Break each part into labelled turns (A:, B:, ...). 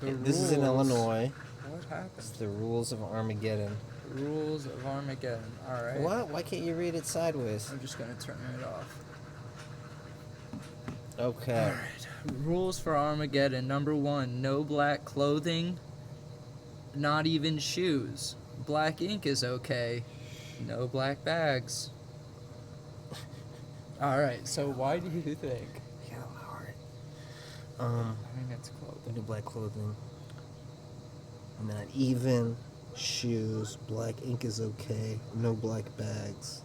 A: This is in Illinois.
B: What happened?
A: It's the rules of Armageddon.
B: Rules of Armageddon. All right.
A: What? Why can't you read it sideways?
B: I'm just gonna turn it off.
A: Okay.
B: All right. Rules for Armageddon. Number 1: no black clothing, not even shoes. Black ink is okay. No black bags. All right. So why do you think?
A: Yeah, hard.
B: I think it's clothing.
A: No black clothing. Not even shoes. Black ink is okay. No black bags.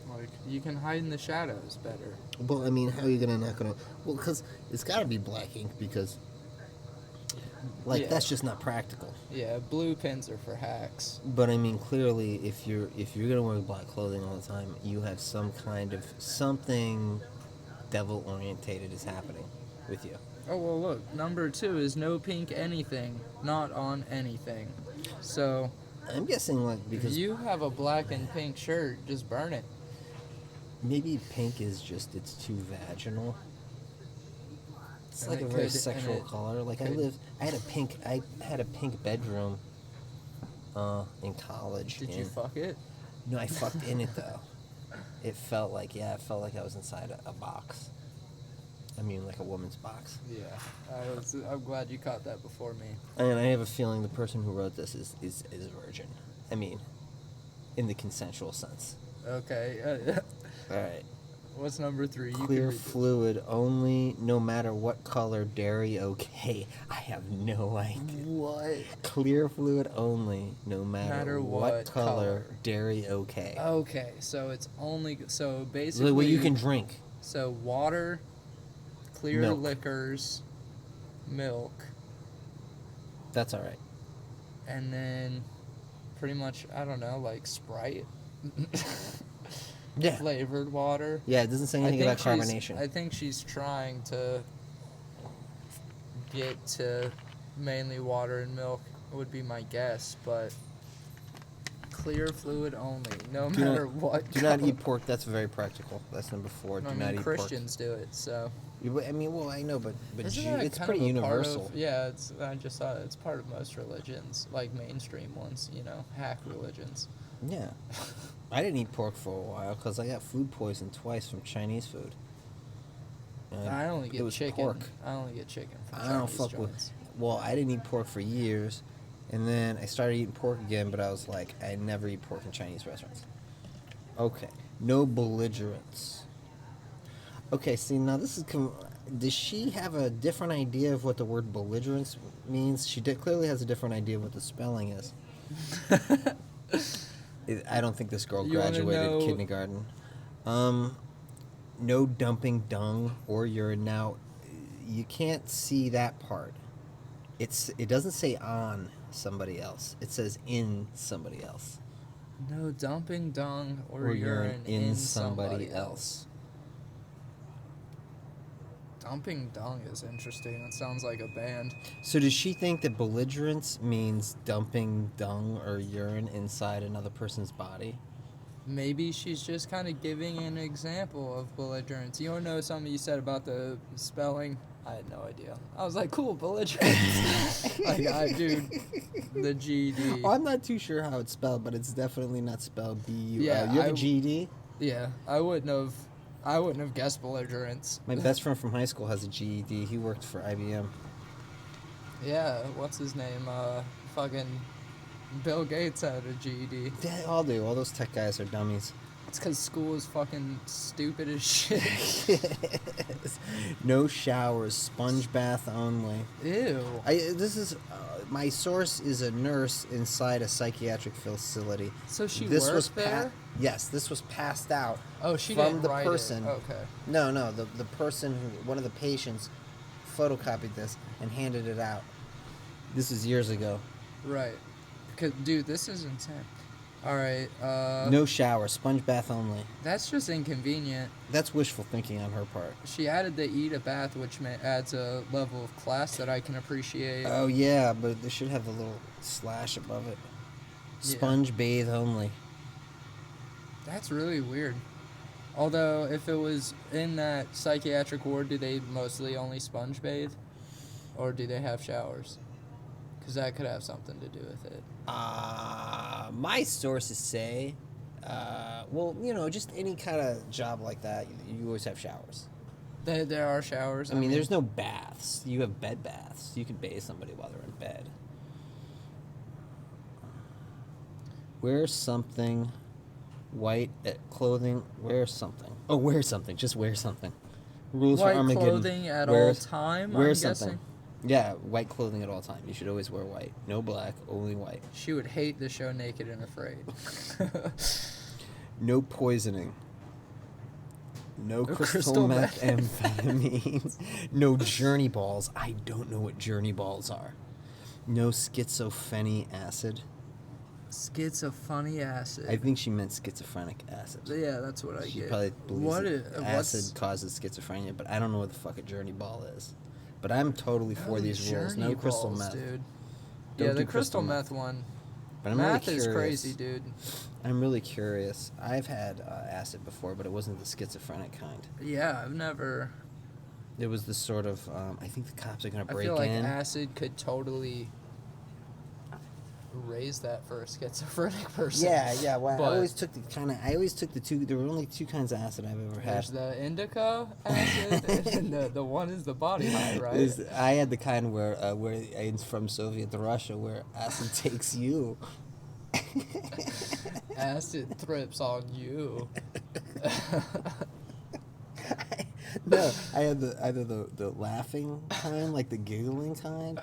B: Like, you can hide in the shadows better.
A: Well, I mean, how are you not gonna? Well, because it's got to be black ink because, like,
B: Yeah.
A: that's just not practical.
B: Yeah, blue pens are for hacks.
A: But I mean, clearly, if you're gonna wear black clothing all the time, you have some kind of something devil orientated is happening with you.
B: Oh, well, look. Number 2 is no pink anything, not on anything. So,
A: I'm guessing like
B: if
A: because
B: you have a black and pink shirt, just burn it.
A: maybe pink is just it's too vaginal. It's
B: And
A: like
B: it
A: a very
B: could- and
A: sexual
B: it
A: color. Like
B: could-
A: I had a pink bedroom in college.
B: Did you fuck it?
A: No, I fucked in it though. It felt like I was inside a box. I mean, like a woman's box.
B: Yeah. I'm glad you caught that before me.
A: And I have a feeling the person who wrote this is a virgin. I mean, in the consensual sense.
B: Okay.
A: All right.
B: What's number 3? You can
A: Clear
B: read this.
A: fluid only, no matter what color, dairy okay. I have no idea.
B: What?
A: Clear fluid only, no matter what color, dairy okay.
B: Okay, so it's only so basically
A: Really, what you can drink.
B: So water, clear
A: Milk.
B: liquors, milk,
A: That's all right.
B: and then pretty much I don't know, like Sprite.
A: Yeah.
B: Flavored water.
A: Yeah, it doesn't say anything about carbonation.
B: I think she's trying to get to mainly water and milk would be my guess, but clear fluid only, no
A: Do
B: matter
A: not-
B: what.
A: Do not
B: color.
A: eat pork. That's very practical. That's number 4.
B: I
A: Do
B: mean,
A: not eat
B: Christians do it, so.
A: pork. I mean, well, I know, but
B: Isn't
A: Jew,
B: that
A: it's
B: kind
A: pretty
B: of a part
A: universal.
B: of- yeah, I just thought it's part of most religions, like mainstream ones, hack religions.
A: Yeah. I didn't eat pork for a while because I got food poisoned twice from Chinese food. And
B: I only
A: it
B: get
A: was
B: chicken.
A: pork.
B: I only get chicken from
A: I don't
B: Chinese
A: fuck
B: joints.
A: with. Well, I didn't eat pork for years, and then I started eating pork again. But I was like, I never eat pork in Chinese restaurants. Okay, no belligerence. Okay, see now this is. Does she have a different idea of what the word belligerence means? She clearly has a different idea of what the spelling is. I don't think this girl
B: You wanna
A: graduated
B: know-
A: kindergarten. No dumping dung or urine. Now, you can't see that part. It doesn't say on somebody else. It says in somebody else.
B: No dumping dung or urine in somebody else. Dumping dung is interesting. That sounds like a band.
A: So does she think that belligerence means dumping dung or urine inside another person's body?
B: Maybe she's just kind of giving an example of belligerence. You want to know something you said about the spelling? I had no idea. I was like, cool, belligerence. Dude, the GED.
A: Oh, I'm not too sure how it's spelled, but it's definitely not spelled B-U-L.
B: Yeah,
A: You have a GED?
B: Yeah, I wouldn't have guessed belligerence.
A: My best friend from high school has a GED. He worked for IBM.
B: Yeah, what's his name? Fucking Bill Gates had a GED.
A: They all do. All those tech guys are dummies.
B: It's because school is fucking stupid as shit.
A: No showers, sponge bath only.
B: Ew.
A: My source is a nurse inside a psychiatric facility.
B: So she
A: This
B: worked
A: was
B: there?
A: Yes, this was passed out.
B: Oh, she
A: from
B: didn't
A: the
B: write
A: person.
B: it. Okay.
A: No, the person one of the patients photocopied this and handed it out. This is years ago.
B: Right. Because, dude, this is insane. All right.
A: No shower, sponge bath only.
B: That's just inconvenient.
A: That's wishful thinking on her part.
B: She added the eat a bath, which adds a level of class that I can appreciate.
A: Oh yeah, but they should have the little slash above it.
B: Yeah.
A: Sponge bathe only.
B: That's really weird. Although, if it was in that psychiatric ward, do they mostly only sponge bathe? Or do they have showers? Because that could have something to do with it.
A: My sources say, well, just any kind of job like that, you always have showers.
B: There are showers.
A: I mean, there's no baths. You have bed baths. You can bathe somebody while they're in bed. Wear something white clothing. Wear something. Oh, wear something. Just wear something. Rules
B: white
A: for Armageddon.
B: clothing at all time.
A: Wear
B: I'm
A: something.
B: guessing.
A: Yeah, white clothing at all time. You should always wear white. No black, only white.
B: She would hate the show Naked and Afraid.
A: No poisoning. No crystal methamphetamines. No journey balls. I don't know what journey balls are. No schizophrenic acid.
B: Schizophrenic acid.
A: I think she meant schizophrenic acid.
B: Yeah, that's what I
A: She
B: get.
A: probably believes acid
B: what's
A: causes schizophrenia, but I don't know what the fuck a journey ball is. But I'm totally for these rules. No crystal meth.
B: Dude.
A: Don't
B: Yeah, the
A: do
B: crystal meth one.
A: But I'm
B: Math
A: really
B: is
A: curious.
B: crazy, dude.
A: I'm really curious. I've had acid before, but it wasn't the schizophrenic kind.
B: Yeah, I've never.
A: It was the sort of, I think the cops are going to break
B: I feel like
A: in.
B: acid could totally raise that for a schizophrenic person.
A: Yeah. Well,
B: But
A: I always took the two. There were only two kinds of acid I've ever had.
B: there's the indica acid, and the one is the body high, right?
A: I had the kind where it's from Soviet Russia, where acid takes you.
B: Acid trips on you.
A: No, I had either the laughing kind, like the giggling kind,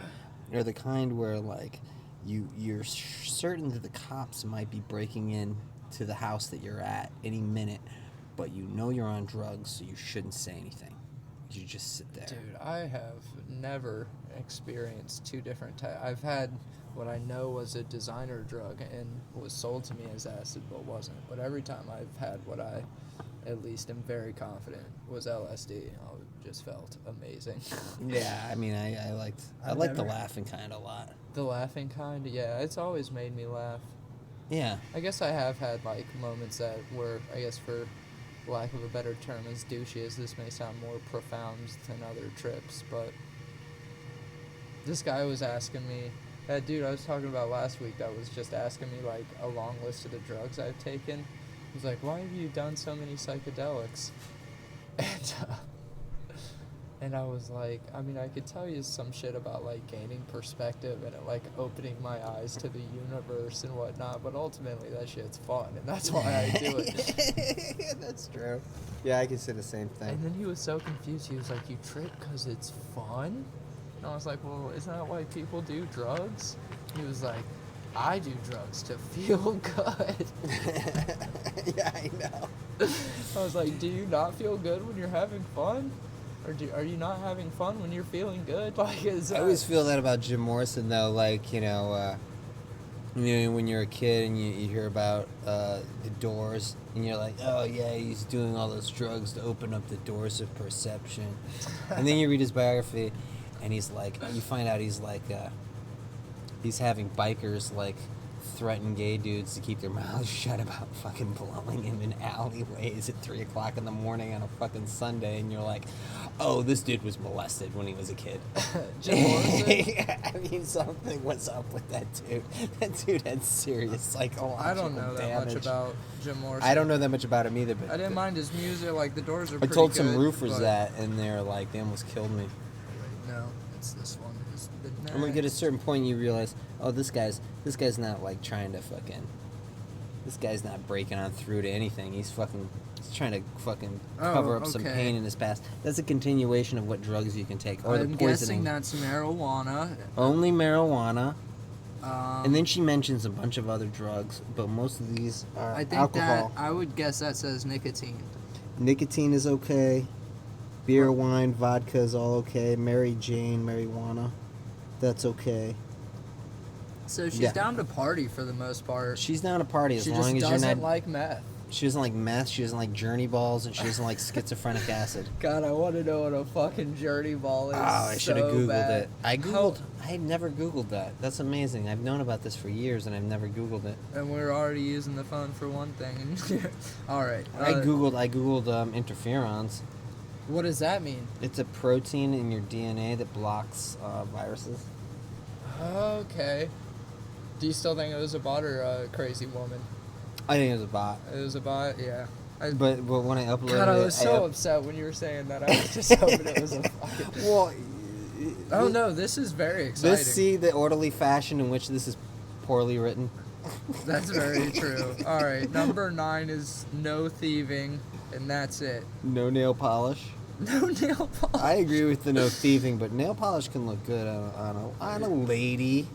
A: or the kind where like you're certain that the cops might be breaking in to the house that you're at any minute, but you know you're on drugs, so you shouldn't say anything. You just sit there.
B: Dude, I have never experienced two different types. I've had what I know was a designer drug and was sold to me as acid, but wasn't. But every time I've had what I, at least am very confident, was LSD, it just felt amazing.
A: Yeah, I mean, I liked the laughing kind a lot.
B: The laughing kind, yeah, it's always made me laugh.
A: Yeah.
B: I guess I have had like moments that were, I guess for lack of a better term, as douchey as this may sound, more profound than other trips, but this guy was asking me, that dude I was talking about last week that was just asking me like a long list of the drugs I've taken. He was like, why have you done so many psychedelics? And I was like, I mean, I could tell you some shit about like gaining perspective and it like opening my eyes to the universe and whatnot, but ultimately that shit's fun and that's why I do it.
A: That's true. Yeah, I can say the same thing.
B: And then he was so confused. He was like, you trip because it's fun? And I was like, well, isn't that why people do drugs? He was like, I do drugs to feel good.
A: Yeah, I know.
B: I was like, do you not feel good when you're having fun? Or are you not having fun when you're feeling good? Like,
A: I always feel that about Jim Morrison, though. Like, when you're a kid and you hear about the Doors, and you're like, oh, yeah, he's doing all those drugs to open up the doors of perception. And then you read his biography, and he's like, you find out he's like, he's having bikers, like, threaten gay dudes to keep their mouths shut about fucking blowing him in alleyways at 3 o'clock in the morning on a fucking Sunday, and you're like, oh, this dude was molested when he was a kid.
B: Jim Morrison?
A: I mean, something was up with that dude. That dude had serious psychological
B: I don't know that
A: damage.
B: much about Jim Morrison.
A: I don't know that much about him either, but
B: I didn't mind his music. Like, the Doors are
A: I
B: pretty
A: told
B: good,
A: some roofers
B: but-
A: that, and they're like, they almost killed me.
B: No, it's this one. It's the
A: And when you get a certain point, you realize, oh, this guy's not like trying to fucking. This guy's not breaking on through to anything. He's trying to fucking cover up some
B: okay.
A: pain in his past. That's a continuation of what drugs you can take, or
B: I'm
A: the
B: guessing
A: poisoning.
B: that's marijuana.
A: Only marijuana, and then
B: And
A: she mentions a bunch of other drugs, but most of these are
B: I think
A: alcohol.
B: that I would guess that says nicotine.
A: Nicotine is okay. Beer, wine, vodka is all okay. Mary Jane, marijuana, that's okay.
B: So she's
A: Yeah.
B: down to party for the most part.
A: She's down to party as
B: She
A: long
B: just
A: as you're
B: doesn't
A: not.
B: like meth.
A: She doesn't like meth. She doesn't like journey balls, and she doesn't like schizophrenic acid.
B: God, I want to know what a fucking journey ball is.
A: Oh, I should have
B: so
A: Googled
B: bad.
A: it. I had never Googled that. That's amazing. I've known about this for years, and I've never Googled it.
B: And we're already using the phone for one thing. All right.
A: I googled interferons.
B: What does that mean?
A: It's a protein in your DNA that blocks viruses.
B: Okay. Do you still think it was a bot or a crazy woman?
A: I think it was a bot.
B: It was a bot, yeah.
A: But when I uploaded
B: God, I was
A: it,
B: so upset when you were saying that. I was just hoping it was a fucking.
A: well,
B: Oh no, this is very exciting.
A: let's see the orderly fashion in which this is poorly written.
B: That's very true. All right, number 9 is no thieving, and that's it.
A: No nail polish.
B: No nail polish.
A: I agree with the no thieving, but nail polish can look good on a lady.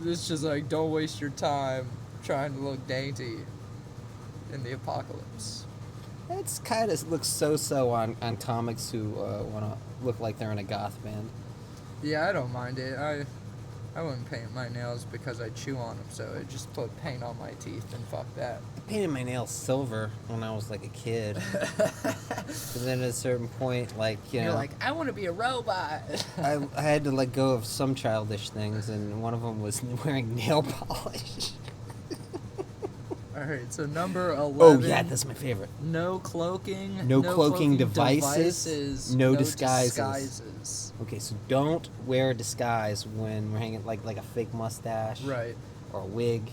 B: It's just like, don't waste your time trying to look dainty in the apocalypse.
A: It's kind of looks so on comics who want to look like they're in a goth band.
B: Yeah, I don't mind it. I wouldn't paint my nails because I chew on them, so I just put paint on my teeth and fuck that.
A: I painted my nails silver when I was like a kid. But then at a certain point, like,
B: You're like, I want to be a robot.
A: I had to let go of some childish things, and one of them was wearing nail polish.
B: All right, so number 11.
A: Oh yeah, that's my favorite.
B: No cloaking.
A: No cloaking devices, no disguises. Okay, so don't wear a disguise when we're hanging like a fake mustache,
B: Right.
A: or a wig.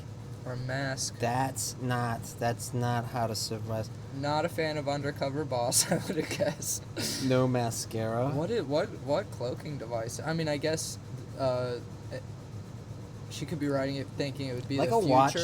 B: Or a mask.
A: That's not how to survive.
B: Not a fan of Undercover Boss, I would have guessed.
A: No mascara.
B: What cloaking device? I mean, I guess she could be writing it thinking it would be
A: Like
B: the
A: a
B: future.
A: watch.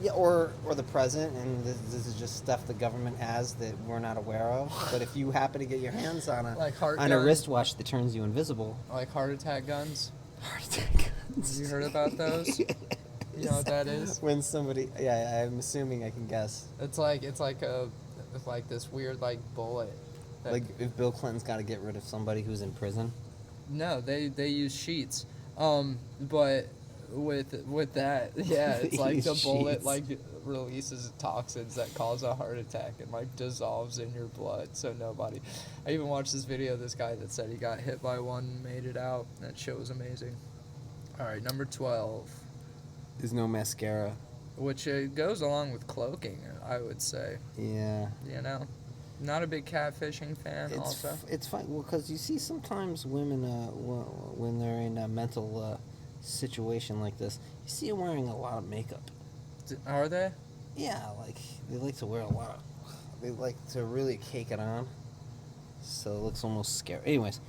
A: Yeah, or the present, and this is just stuff the government has that we're not aware of. But if you happen to get your hands on
B: Like heart
A: a
B: guns?
A: wristwatch that turns you invisible,
B: Like heart attack guns.
A: heart attack guns.
B: Have you heard about those? You know what that is?
A: When somebody, yeah, I'm assuming I can guess.
B: It's like this weird like bullet. that-
A: Like if Bill Clinton's got to get rid of somebody who's in prison.
B: No, they use sheets. But with that, yeah, it's
A: They
B: like
A: use
B: the bullet
A: sheets.
B: like releases toxins that cause a heart attack and like dissolves in your blood. So nobody. I even watched this video of this guy that said he got hit by one and made it out. That show was amazing. All right, number 12,
A: There's no mascara.
B: which goes along with cloaking, I would say.
A: Yeah.
B: You know, not a big catfishing fan. Also,
A: It's fine. Well, because you see sometimes women, when they're in a mental situation like this, you see them wearing a lot of makeup.
B: Are they?
A: Yeah, like they like to wear a lot. They like to really cake it on, so it looks almost scary. Anyways,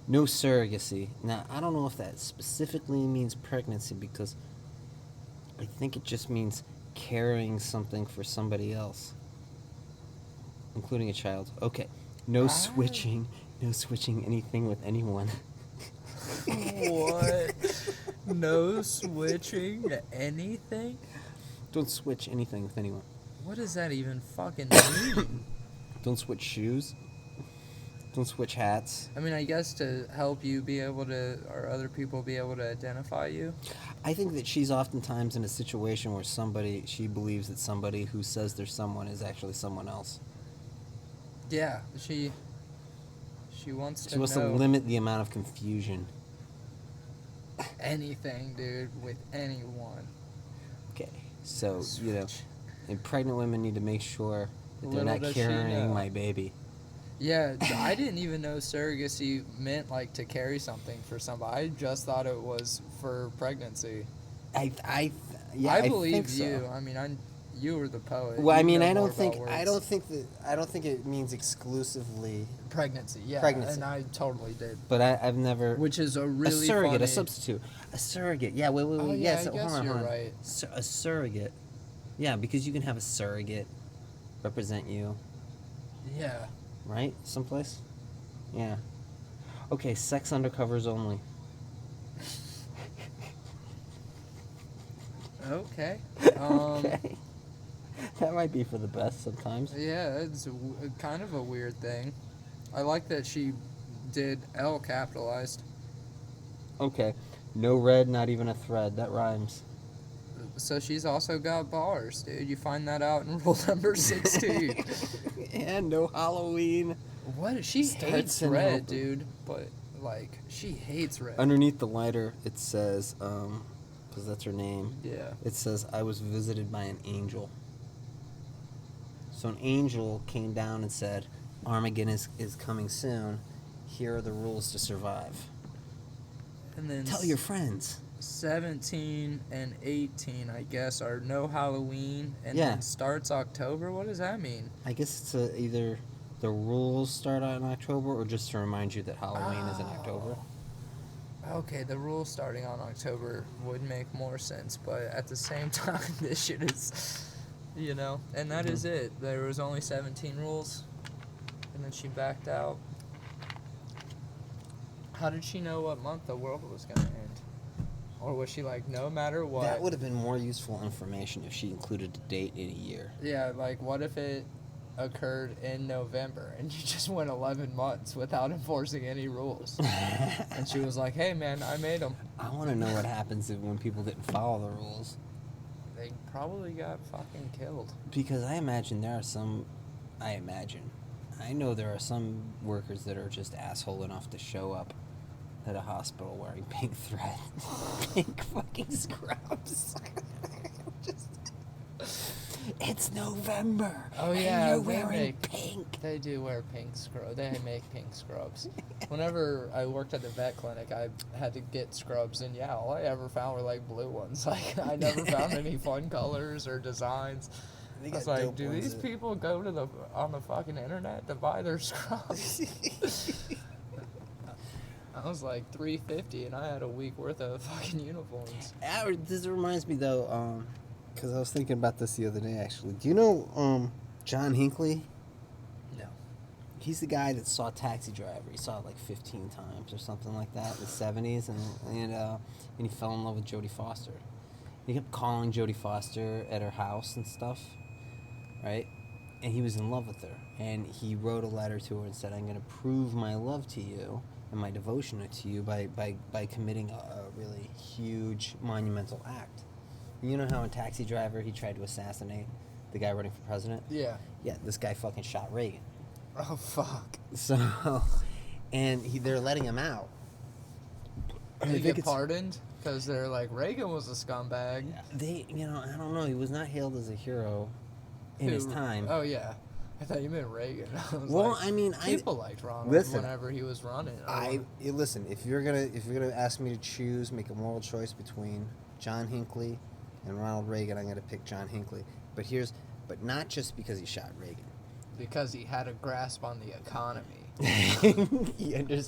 A: no surrogacy. Now I don't know if that specifically means pregnancy because I think it just means carrying something for somebody else, including a child. Okay, no switching anything with anyone.
B: What? No switching anything?
A: Don't switch anything with anyone.
B: What does that even fucking mean?
A: Don't switch shoes. Don't switch hats.
B: I mean, I guess to help you be able to, or other people be able to identify you.
A: I think that she's oftentimes in a situation where she believes that somebody who says they're someone is actually someone else.
B: Yeah, she wants to
A: She wants
B: know
A: to limit the amount of confusion.
B: anything, dude, with anyone.
A: Okay, so,
B: Switch.
A: and pregnant women need to make sure that they're
B: Little
A: not
B: does she
A: carrying
B: know.
A: my baby.
B: Yeah, I didn't even know surrogacy meant like to carry something for somebody. I just thought it was for pregnancy.
A: I
B: believe
A: think so.
B: you. I mean, you were the poet.
A: Well, I
B: You
A: mean,
B: know
A: I
B: more
A: don't think
B: about
A: I
B: words.
A: don't think it means exclusively.
B: Pregnancy, yeah.
A: Pregnancy.
B: And I totally did.
A: But I've never.
B: Which is a really
A: a surrogate,
B: funny...
A: a substitute, a surrogate. Yeah, wait.
B: Oh,
A: yeah,
B: yeah, I
A: so,
B: guess
A: hold on,
B: you're
A: hold on.
B: right.
A: A surrogate. Yeah, because you can have a surrogate represent you,
B: Yeah.
A: right? Someplace. Yeah. Okay, sex undercovers only.
B: Okay.
A: Okay. That might be for the best sometimes.
B: Yeah, it's kind of a weird thing. I like that she did L capitalized.
A: Okay. No red, not even a thread. That rhymes.
B: So she's also got bars, dude. You find that out in rule number 16.
A: And no Halloween.
B: What? She
A: Starts
B: hates
A: in
B: red,
A: open.
B: dude. But, like, she hates red.
A: Underneath the lighter, it says, because that's her name.
B: Yeah.
A: It says, I was visited by an angel. So an angel came down and said, Armageddon is coming soon. Here are the rules to survive.
B: And then
A: Tell your friends.
B: 17 and 18, I guess, are no Halloween, and
A: Yeah.
B: then starts October. What does that mean?
A: I guess it's either the rules start out in October or just to remind you that Halloween is in October.
B: Okay, the rules starting on October would make more sense, but at the same time, this shit is, and that is it. There was only 17 rules, and then she backed out. How did she know what month the world was gonna end? Or was she like, no matter what?
A: That would have been more useful information if she included a date in a year.
B: Yeah, like what if it occurred in November and you just went 11 months without enforcing any rules? And she was like, hey man, I made them.
A: I want to know what happens when people didn't follow the rules.
B: They probably got fucking killed.
A: Because I imagine there are some. I know there are some workers that are just asshole enough to show up at a hospital wearing pink thread, pink fucking scrubs. It's November.
B: Oh
A: and
B: yeah,
A: you're
B: they
A: wearing
B: make
A: pink.
B: They do wear pink scrubs. They make pink scrubs. Whenever I worked at the vet clinic, I had to get scrubs, and yeah, all I ever found were like blue ones. Like I never found any fun colors or designs. I was like, do these people go to on the fucking internet to buy their scrubs? I was like $350, and I had a week worth of fucking uniforms.
A: This reminds me though, because I was thinking about this the other day actually. Do you know John Hinckley?
B: No.
A: He's the guy that saw Taxi Driver. He saw it like 15 times or something like that in the 70s, and he fell in love with Jodie Foster. He kept calling Jodie Foster at her house and stuff, right? And he was in love with her. And he wrote a letter to her and said, I'm going to prove my love to you and my devotion to you by committing a really huge, monumental act. You know how in Taxi Driver he tried to assassinate the guy running for president?
B: Yeah.
A: Yeah, this guy fucking shot Reagan.
B: Oh fuck.
A: So, and they're letting him out.
B: Did he get pardoned? Because they're like, Reagan was a scumbag.
A: I don't know. He was not hailed as a hero in his time.
B: Oh yeah. I thought you meant Reagan.
A: Well, I mean,
B: people liked Ronald whenever he was running.
A: Listen. If you're gonna ask me to choose, make a moral choice between John Hinckley and Ronald Reagan, I'm gonna pick John Hinckley. But not just because he shot Reagan.
B: Because he had a grasp on the economy.
A: He understood.